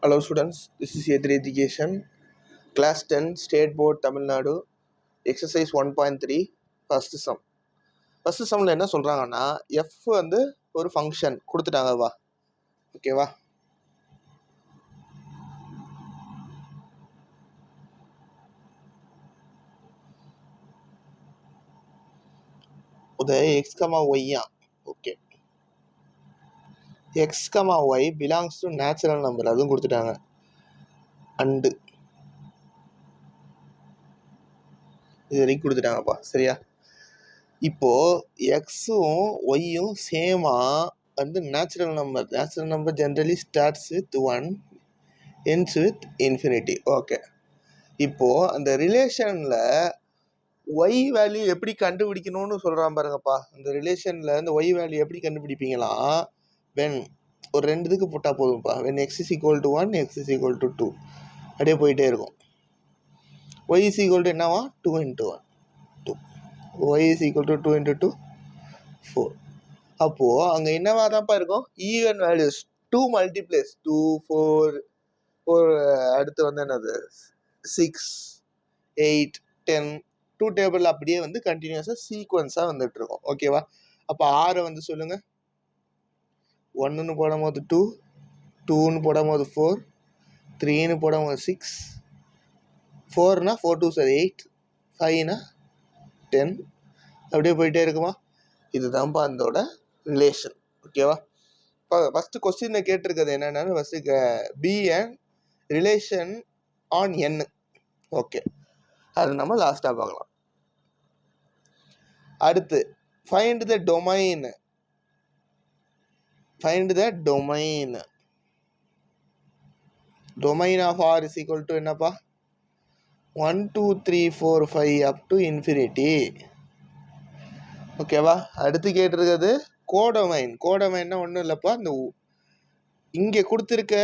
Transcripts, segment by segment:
Hello students, this is A3 Education, Class 10, State Board, Tamil Nadu, Exercise 1.3, First Sum. First Sumல என்ன சொல்கிறாங்கன்னா F வந்து ஒரு function கொடுத்துட்டாங்க வா, ஓகேவா? இது x, y okay. x, y belongs to natural number அதுவும் கொடுத்துட்டாங்க. அண்டு இது வரைக்கும் கொடுத்துட்டாங்கப்பா, சரியா? இப்போ எக்ஸும் ஒய்யும் சேமா வந்து natural number generally starts with 1 ends with infinity. Okay, இப்போ அந்த ரிலேஷனில் ஒய் வேல்யூ எப்படி கண்டுபிடிக்கணும்னு சொல்கிறான் பாருங்கப்பா. அந்த ரிலேஷனில் இந்த ஒய் வேல்யூ எப்படி கண்டுபிடிப்பீங்களா? வென் ஒரு ரெண்டுத்துக்கு போட்டால் போதும்ப்பா. When x is equal to 1, x is equal to 2 அப்படியே போயிட்டே இருக்கும். ஒய் இஸ் ஈக்குவல் டு என்னவா? 2 × 1 2. Y is equal to 2 × 2 4. அப்போது அங்கே என்னவா தான்ப்பா இருக்கும்? ஈவன் வேல்யூஸ் 2 மல்டிப்ளேஸ் 2 4 அடுத்து வந்து என்னது 6 8 10 2 டேபிள் அப்படியே வந்து கண்டினியூஸாக சீக்வன்ஸாக வந்துட்டு இருக்கும். ஓகேவா? அப்போ ஆறை வந்து சொல்லுங்க. 1ன்னு போடும் போது 2, 2ன்னு போடும் போது 4, 3ன்னு போடும் போது 6, 4னா 4 2 சார் 8, 5னா 10 அப்படியே போயிட்டே இருக்குமா? இதுதான்ப்பா அதோட ரிலேஷன். ஓகேவா? இப்போ ஃபஸ்ட்டு கொஸ்டினில் கேட்டிருக்கிறது என்னென்னு first P and relation on n. Okay, அது நம்ம லாஸ்ட்டாக பார்க்கலாம். அடுத்து find the domain. Domain of R is equal to என்னப்பா? 1 2 3 4 5 அப் டு இன்ஃபினிட்டி. ஓகேவா? அடுத்து கேட்டிருக்கிறது கோடொமைன். கோடொமைன்னா ஒன்றும் இல்லைப்பா, இந்த இங்கே கொடுத்துருக்க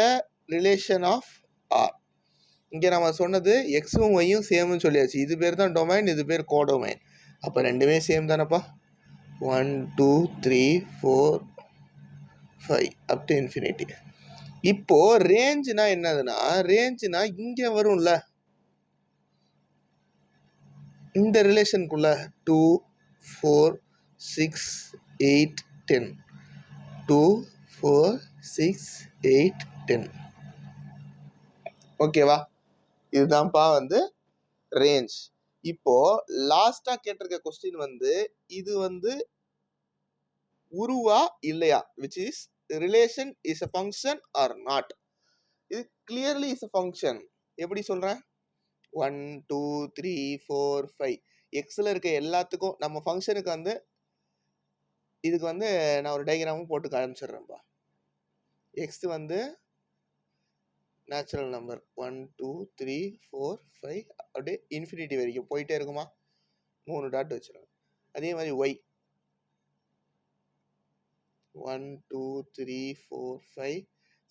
ரிலேஷன் ஆஃப் ஆர். இங்கே நம்ம சொன்னது எக்ஸும் ஒய்யும் சேம்னு சொல்லியாச்சு. இது பேர் தான் டொமைன், இது பேர் கோடொமைன். அப்போ ரெண்டுமே சேம் தானேப்பா. 1 2 3 4 5 அப் டு இன்ஃபினிட்டி. இப்போ ரேஞ்சுனா என்னதுன்னா, ரேஞ்சுனா இங்கே வரும்ல இந்த ரிலேஷனுக்குள்ள 2 4 6 8 10 2 4 6 8 10. ஓகேவா? இதுதான்ப்பா வந்து ரேஞ்ச். இப்போ லாஸ்டா கேட்டிருக்க கொஸ்டின் வந்து இது வந்து உருவா இல்லையா, which is relation is a function or not. இது clearly is a function. எப்படி சொல்றேன்? 1 2 3 4 5 எக்ஸில் இருக்க எல்லாத்துக்கும் நம்ம ஃபங்க்ஷனுக்கு வந்து இதுக்கு வந்து நான் ஒரு டயக்ராமும் போட்டு காமிச்சிடுறேன்ப்பா. எக்ஸ் வந்து நேச்சுரல் நம்பர் 1 2 3 4 5 அப்படியே இன்ஃபினிட்டி வரைக்கும் போயிட்டே இருக்குமா? 3 டாட் வச்சிருங்க. அதே மாதிரி ஒய் 1 2 3 4 5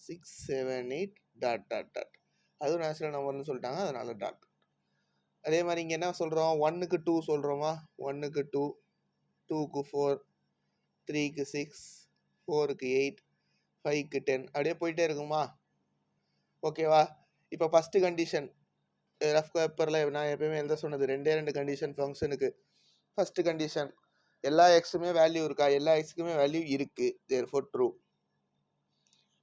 6 7 8 டாட் டாட் டாட். அதுவும் நேச்சுரல் நம்பர்னு சொல்லிட்டாங்க, அதனால டாட். அதே மாதிரி இங்கே என்ன சொல்கிறோம்? 1க்கு 2 சொல்கிறோமா? 1க்கு 2, 2க்கு 4, 3க்கு 6, 4க்கு 8, 5க்கு 10 அப்படியே போயிட்டே இருக்குமா? ஓகேவா? இப்போ ஃபஸ்ட்டு கண்டிஷன் ரஃப் பேப்பரில் நான் எப்பயுமே எழுத சொன்னது 2 கண்டிஷன் ஃபங்க்ஷனுக்கு. ஃபஸ்ட்டு கண்டிஷன் எல்லா எக்ஸுமே வேல்யூ இருக்கா? எல்லா எக்ஸுக்குமே வேல்யூ இருக்குது, தேர்ஃபோர் ட்ரூ.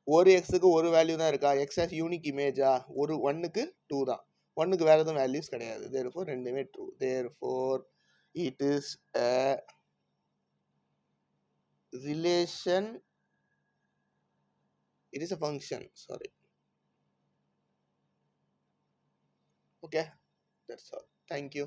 ஒரு எக்ஸுக்கு ஒரு வேல்யூ தான் இருக்கா? எக்ஸ் ஆஸ் யூனிக் இமேஜா? ஒரு 1க்கு 2 தான், 1க்கு வேறு எதுவும் வேல்யூஸ் கிடையாது, தேர்ஃபோர் ரெண்டுமே true. Therefore it is a relation, it is a function, sorry. Okay, that's all. Thank you.